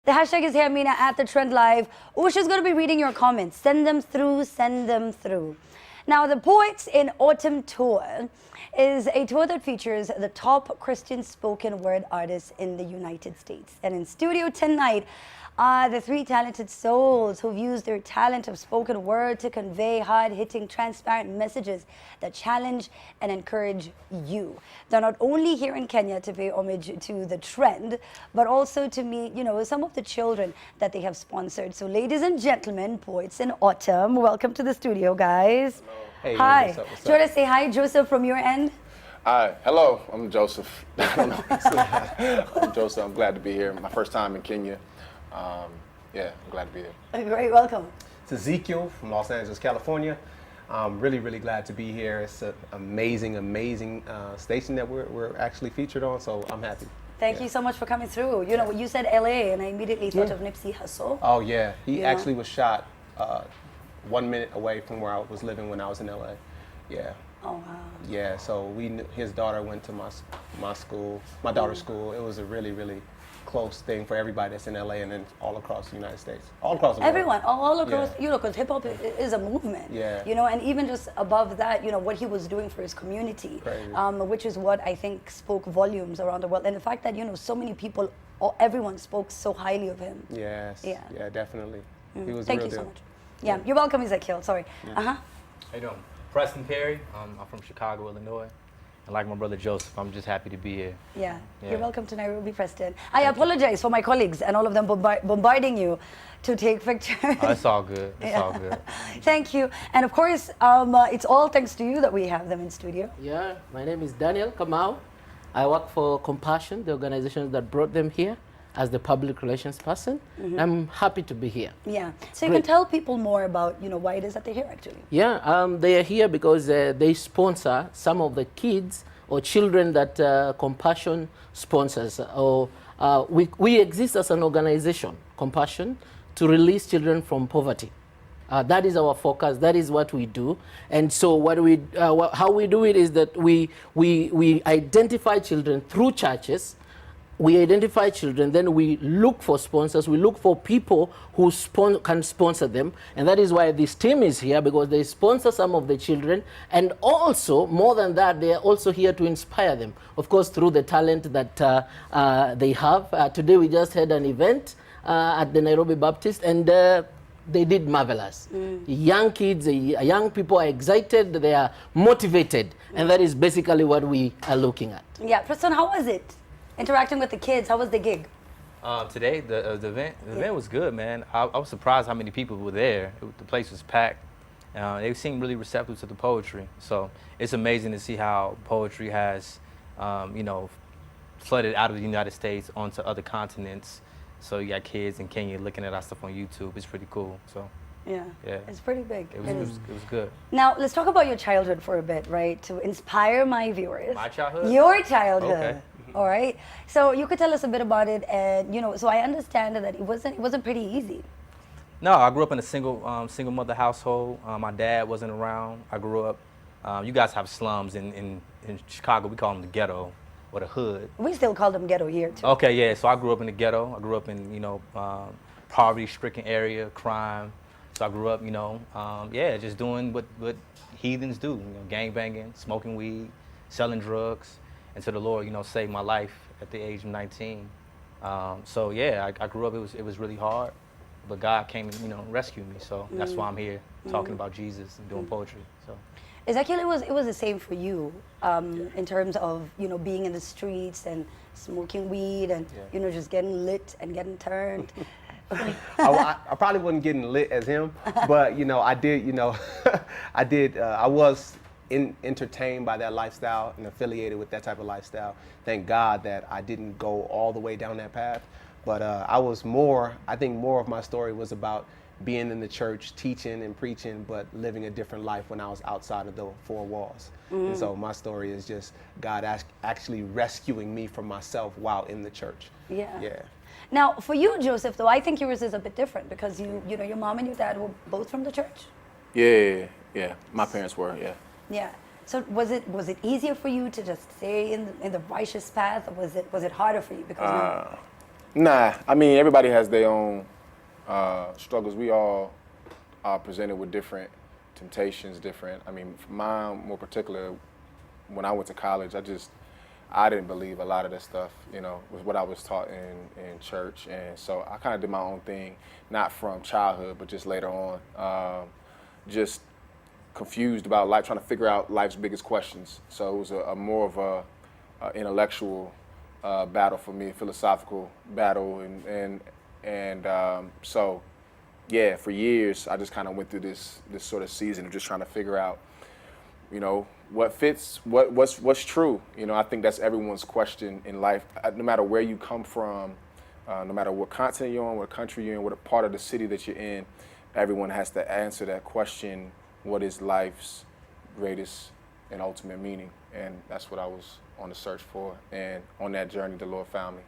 The hashtag is Hermina at The Trend Live. Usha's going to be reading your comments. Send them through, send them through. Now, the Poets in Autumn Tour is a tour that features the top Christian spoken word artists in the United States. And in studio tonight are the three talented souls who've used their talent of spoken word to convey hard-hitting, transparent messages that challenge and encourage you. They're not only here in Kenya to pay homage to the trend, but also to meet, some of the children that they have sponsored. So ladies and gentlemen, Poets in Autumn, welcome to the studio, guys. Hey, hi. what's up, what's Do you want to say hi, Joseph, from your end? Hi, hello, I'm Joseph. I don't know. I'm Joseph, I'm glad to be here. My first time in Kenya. I'm glad to be here. Great, welcome. It's Ezekiel from Los Angeles, California. I'm really, really glad to be here. It's an amazing station that we're actually featured on, so I'm happy. Thank you so much for coming through. You said LA, and I immediately thought of Nipsey Hussle. Oh yeah, he actually was shot 1 minute away from where I was living when I was in LA. Yeah. Oh wow. Yeah, so his daughter went to my school, my daughter's school. It was a really, really close thing for everybody that's in LA and then all across the United States, all across the world. Everyone, all across, because hip hop is a movement. Yeah. And even just above that, what he was doing for his community, which is what I think spoke volumes around the world. And the fact that, so many people, everyone spoke so highly of him. Yes. Yeah, definitely. He was Thank real you so deal. much. Yeah, you're welcome, Ezekiel. Sorry. Yeah. How you doing? Preston Perry. I'm from Chicago, Illinois. And like my brother Joseph, I'm just happy to be here. Yeah. You're welcome to Nairobi, Preston. I apologize for my colleagues and all of them bombarding you to take pictures. Oh, it's all good. It's all good. Thank you. And of course, it's all thanks to you that we have them in studio. Yeah, my name is Daniel Kamau. I work for Compassion, the organization that brought them here, as the public relations person. I'm happy to be here. Yeah. So you can tell people more about, why it is that they're here actually. Yeah, they are here because they sponsor some of the kids or children that Compassion sponsors. We exist as an organization, Compassion, to release children from poverty. That is our focus. That is what we do. And so how we do it is that we identify children through churches. We identify children, then we look for sponsors. We look for people who can sponsor them. And that is why this team is here, because they sponsor some of the children. And also, more than that, they are also here to inspire them, of course, through the talent that they have. Today, we just had an event at the Nairobi Baptist, and they did marvelous. Young kids, young people are excited, they are motivated. And that is basically what we are looking at. Yeah, Preston, how was it? Interacting with the kids, how was the gig? Today, the event was good, man. I was surprised how many people were there. The place was packed. They seemed really receptive to the poetry. So it's amazing to see how poetry has, flooded out of the United States onto other continents. So you got kids in Kenya looking at our stuff on YouTube. It's pretty cool. So yeah, it's pretty big. It was good. Now let's talk about your childhood for a bit, right? To inspire my viewers. My childhood? Your childhood. Okay. All right. So you could tell us a bit about it, and so I understand that it wasn't pretty easy. No, I grew up in a single mother household. My dad wasn't around. I grew up. You guys have slums in Chicago. We call them the ghetto or the hood. We still call them ghetto here too. Okay, yeah. So I grew up in the ghetto. I grew up in poverty-stricken area, crime. So I grew up, just doing what heathens do. Gang banging, smoking weed, selling drugs. Until the Lord, saved my life at the age of 19. I grew up. It was really hard, but God came and rescued me. So that's why I'm here talking about Jesus and doing poetry. So, Ezekiel, it was the same for you in terms of being in the streets and smoking weed and just getting lit and getting turned. I probably wasn't getting lit as him, but I did. I was entertained by that lifestyle and affiliated with that type of lifestyle. Thank God that I didn't go all the way down that path. But I think more of my story was about being in the church, teaching and preaching, but living a different life when I was outside of the four walls. And so my story is just God actually rescuing me from myself while in the church. Yeah. Now, for you, Joseph, though, I think yours is a bit different because your mom and your dad were both from the church. Yeah. My parents were, yeah. Yeah. So was it easier for you to just stay in the righteous path, or was it harder for you because Nah, I mean, everybody has their own struggles. We all are presented with different temptations, different. I mean, for mine, more particular, when I went to college, I didn't believe a lot of this stuff, you know, was what I was taught in church. And so I kind of did my own thing, not from childhood, but just later on. Just confused about life, trying to figure out life's biggest questions. So it was a more of a intellectual battle for me, philosophical battle, and so yeah, for years I just kind of went through this sort of season of just trying to figure out, you know, what fits, what's true. You know, I think that's everyone's question in life, no matter where you come from, no matter what continent you're on, what country you're in, what part of the city that you're in. Everyone has to answer that question: what is life's greatest and ultimate meaning? And that's what I was on the search for, and on that journey the Lord found me.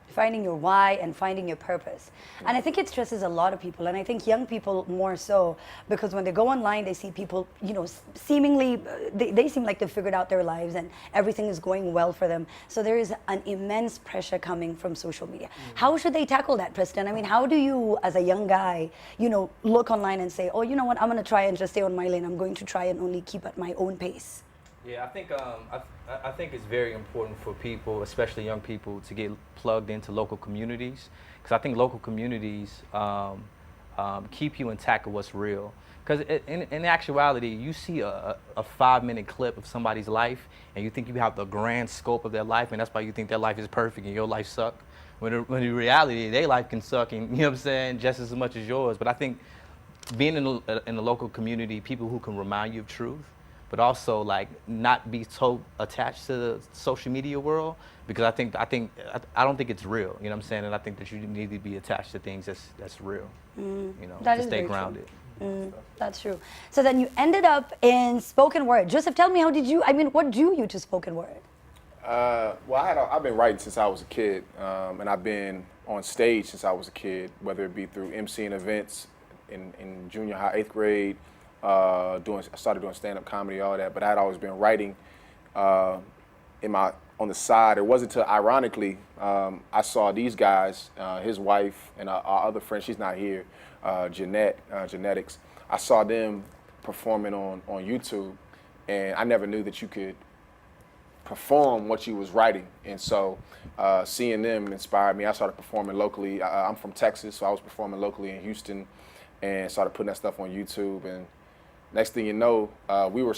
Finding your why and finding your purpose. And I think it stresses a lot of people, and I think young people more so, because when they go online, they see people, you know, seemingly, they seem like they've figured out their lives and everything is going well for them. So there is an immense pressure coming from social media. How should they tackle that, Preston? I mean, how do you, as a young guy, you know, look online and say, oh, you know what, I'm going to try and just stay on my lane. I'm going to try and only keep at my own pace. Yeah, I think I think it's very important for people, especially young people, to get plugged into local communities, because I think local communities keep you intact with what's real. Because in actuality, you see a 5-minute clip of somebody's life, and you think you have the grand scope of their life, and that's why you think their life is perfect and your life sucks. When in reality, their life can suck, and you know what I'm saying, just as much as yours. But I think being in a local community, people who can remind you of truth, but also like not be so attached to the social media world, because I don't think it's real, you know what I'm saying, and I think that you need to be attached to things that's real, you know, That to is stay very grounded. That's true. So then you ended up in spoken word. Joseph, tell me, what drew you to spoken word? Well, I've been writing since I was a kid, and I've been on stage since I was a kid, whether it be through emceeing events in junior high, 8th grade. I started doing stand-up comedy, all that, but I had always been writing on the side. It wasn't until, ironically, I saw these guys, his wife and our other friend, she's not here, Jeanette, Genetics. I saw them performing on YouTube, and I never knew that you could perform what you was writing. And so seeing them inspired me. I started performing locally. I'm from Texas, so I was performing locally in Houston and started putting that stuff on YouTube. And next thing you know, we were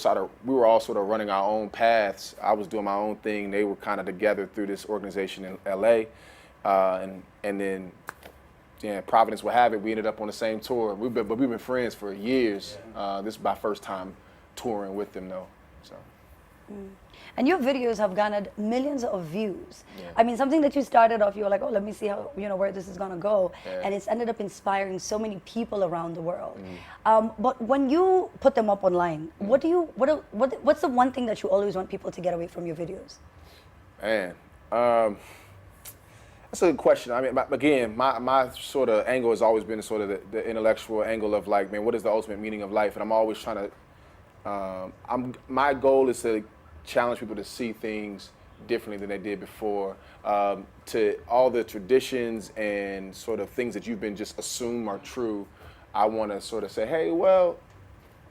all sort of running our own paths. I was doing my own thing. They were kind of together through this organization in LA. And then, yeah, Providence would have it, we ended up on the same tour. We've been friends for years. This is my first time touring with them though. So. And your videos have garnered millions of views. Yeah. I mean, something that you started off, you were like, oh, let me see how, you know, where this is gonna go. Yeah. And it's ended up inspiring so many people around the world. But when you put them up online, what's the one thing that you always want people to get away from your videos? Man, that's a good question. I mean, again, my sort of angle has always been sort of the intellectual angle of like, man, what is the ultimate meaning of life? And I'm always trying to, my goal is to challenge people to see things differently than they did before, to all the traditions and sort of things that you've been just assumed are true. I want to sort of say, hey, well,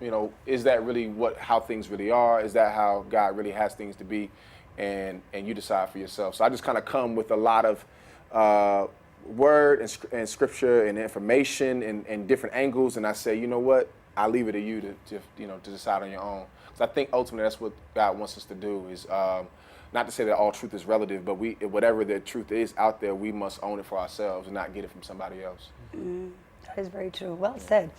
you know, is that really how things really are? Is that how God really has things to be? And you decide for yourself. So I just kind of come with a lot of word and scripture and information and different angles, and I say, you know what? I leave it to you to decide on your own. Because I think ultimately that's what God wants us to do is not to say that all truth is relative, but whatever the truth is out there, we must own it for ourselves and not get it from somebody else. That is very true. Well said.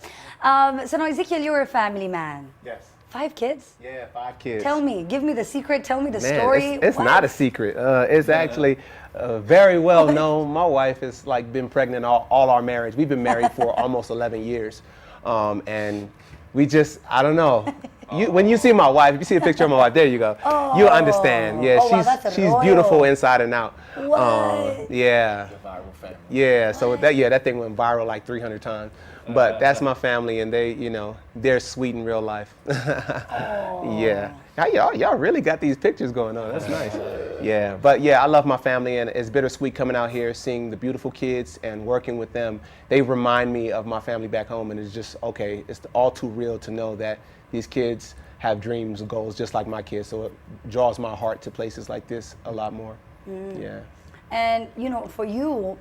So now, Ezekiel, you're a family man. Yes. 5 kids? Yeah, 5 kids. Tell me, give me the secret, tell me the Man, story. It's not a secret. It's actually very well known. My wife has been pregnant all our marriage. We've been married for almost 11 years. And we just, I don't know. When you see my wife, if you see a picture of my wife, there you go. You'll understand. Yeah, wow, she's royal. beautiful inside and out. What? Yeah. The viral family. Yeah, so that thing went viral like 300 times. But that's my family, and they're sweet in real life. Yeah. Y'all really got these pictures going on. That's nice. Yeah, but yeah, I love my family, and it's bittersweet coming out here, seeing the beautiful kids and working with them. They remind me of my family back home, and it's just, okay, it's all too real to know that these kids have dreams and goals just like my kids, so it draws my heart to places like this a lot more. Yeah. And for you,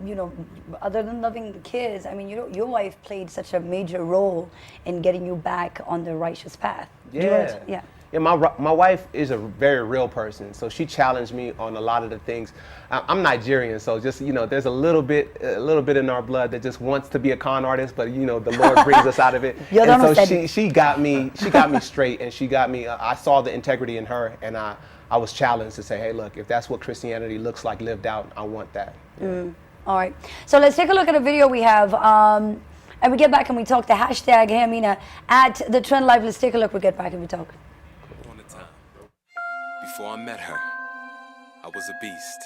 other than loving the kids, I mean, your wife played such a major role in getting you back on the righteous path. Do you want to- yeah. Yeah, my wife is a very real person, so she challenged me on a lot of the things. I'm Nigerian, so just there's a little bit in our blood that just wants to be a con artist, but the Lord brings us out of it. And so she got me straight, and she got me. I saw the integrity in her, and I was challenged to say, hey, look, if that's what Christianity looks like lived out, I want that. All right, so let's take a look at a video we have. And we get back and we talk. The hashtag Hey Amina at the Trend Live. Let's take a look. We get back and we talk. Before I met her, I was a beast.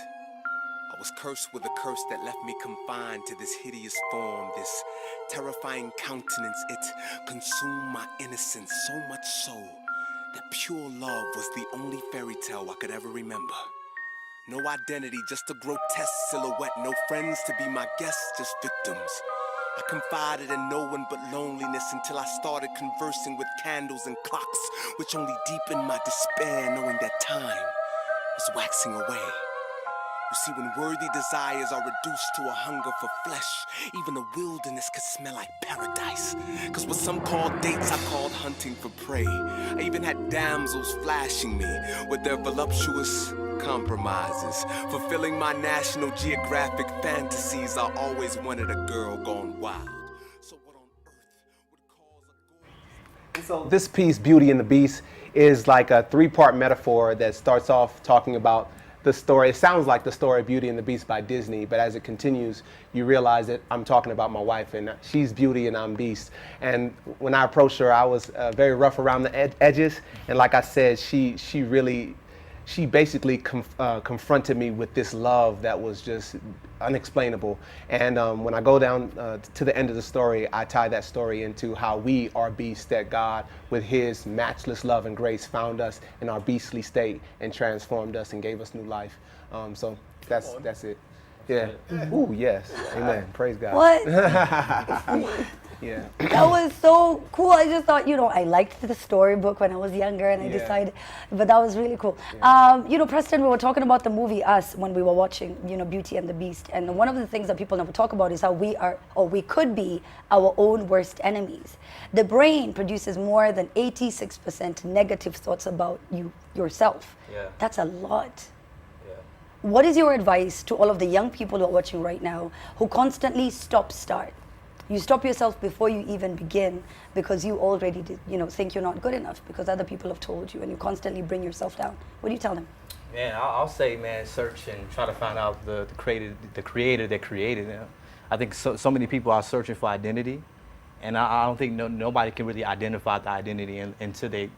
I was cursed with a curse that left me confined to this hideous form, this terrifying countenance. It consumed my innocence so much so that pure love was the only fairy tale I could ever remember. No identity, just a grotesque silhouette. No friends to be my guests, just victims. I confided in no one but loneliness until I started conversing with candles and clocks, which only deepened my despair, knowing that time was waxing away. You see, when worthy desires are reduced to a hunger for flesh, even the wilderness could smell like paradise. Cause what some call dates, I called hunting for prey. I even had damsels flashing me with their voluptuous compromises. Fulfilling my National Geographic fantasies, I always wanted a girl gone wild. So what on earth would cause a So this piece, Beauty and the Beast, is like a three-part metaphor that starts off talking about the story. It sounds like the story of Beauty and the Beast by Disney, but as it continues, you realize that I'm talking about my wife, and she's Beauty and I'm Beast. And when I approached her, I was very rough around the edges, and like I said, she basically confronted me with this love that was just unexplainable. And when I go down to the end of the story, I tie that story into how we are beasts, that God, with his matchless love and grace, found us in our beastly state and transformed us and gave us new life. So that's it. Yeah. Ooh, yes. Amen. Praise God. What? Yeah. That was so cool. I just thought, I liked the storybook when I was younger, and I decided, but that was really cool. Yeah. Preston, we were talking about the movie Us when we were watching, Beauty and the Beast. And one of the things that people never talk about is how we are, or we could be, our own worst enemies. The brain produces more than 86% negative thoughts about yourself. Yeah. That's a lot. What is your advice to all of the young people who are watching right now who constantly stop-start? You stop yourself before you even begin because you already think you're not good enough because other people have told you, and you constantly bring yourself down. What do you tell them? Man, I'll say, man, search and try to find out the creator that created them. I think so many people are searching for identity, and I don't think nobody can really identify the identity until they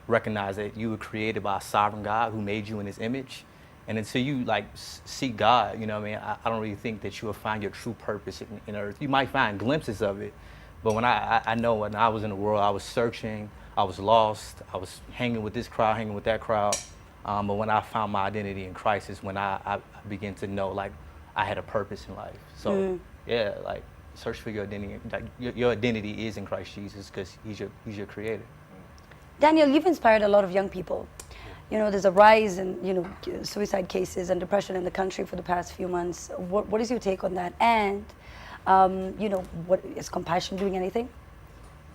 recognize that you were created by a sovereign God who made you in his image. And until you seek God, I don't really think that you will find your true purpose in earth. You might find glimpses of it, but when I know when I was in the world, I was searching, I was lost, I was hanging with this crowd, hanging with that crowd. But when I found my identity in Christ is when I began to know I had a purpose in life. So search for your identity. Your identity is in Christ Jesus because he's your creator. Daniel, you've inspired a lot of young people. There's a rise in, suicide cases and depression in the country for the past few months. What is your take on that? And, what is Compassion doing anything?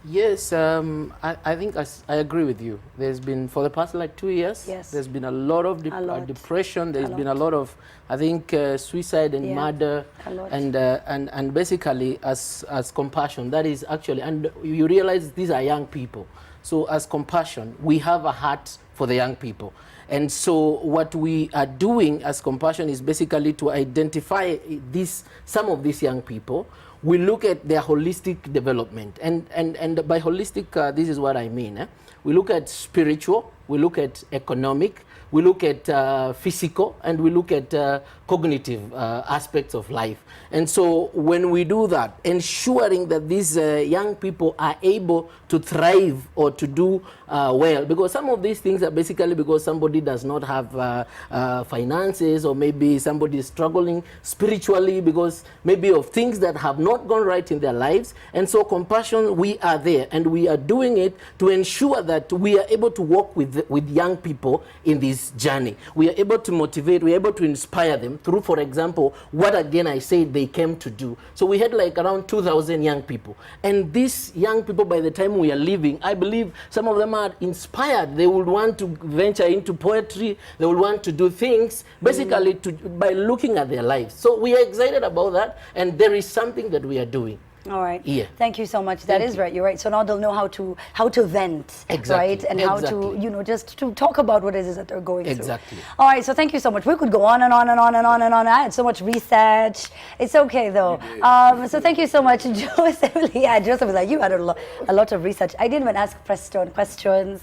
Yes, I think I agree with you. There's been, for the past 2 years, there's been a lot of depression. There's been a lot of, I think, suicide and murder. And basically, as Compassion, that is actually, and you realize these are young people. So as Compassion, we have a heart for the young people. And so what we are doing as Compassion is basically to identify some of these young people. We look at their holistic development. And by holistic, this is what I mean. We look at spiritual, we look at economic, we look at physical, and we look at cognitive aspects of life. And so when we do that, ensuring that these young people are able to thrive or to do well, because some of these things are basically because somebody does not have finances, or maybe somebody is struggling spiritually because maybe of things that have not gone right in their lives. And so Compassion, we are there, and we are doing it to ensure that we are able to work with young people in this journey. We are able to motivate, we are able to inspire them through, for example, what again I said they came to do. So we had like around 2,000 young people. And these young people, by the time we are leaving, I believe some of them are inspired. They would want to venture into poetry. They would want to do things basically by looking at their lives. So we are excited about that, and there is something that we are doing. All right. Yeah. Thank you so much. That is right. You're right. So now they'll know how to vent, Exactly. right, and how to Exactly. just to talk about what it is that they're going Exactly. through. All right. So thank you so much. We could go on and on and on and on and on. I had so much research. It's okay though. So thank you so much, Joseph. Yeah, Joseph was like, you had a lot of research. I didn't even ask Preston questions.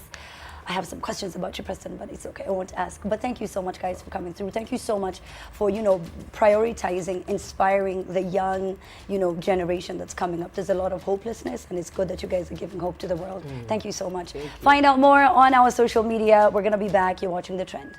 I have some questions about you, Preston, but it's okay. I won't ask. But thank you so much, guys, for coming through. Thank you so much for, prioritizing, inspiring the young, generation that's coming up. There's a lot of hopelessness, and it's good that you guys are giving hope to the world. Thank you so much. Find out more on our social media. We're going to be back. You're watching The Trend.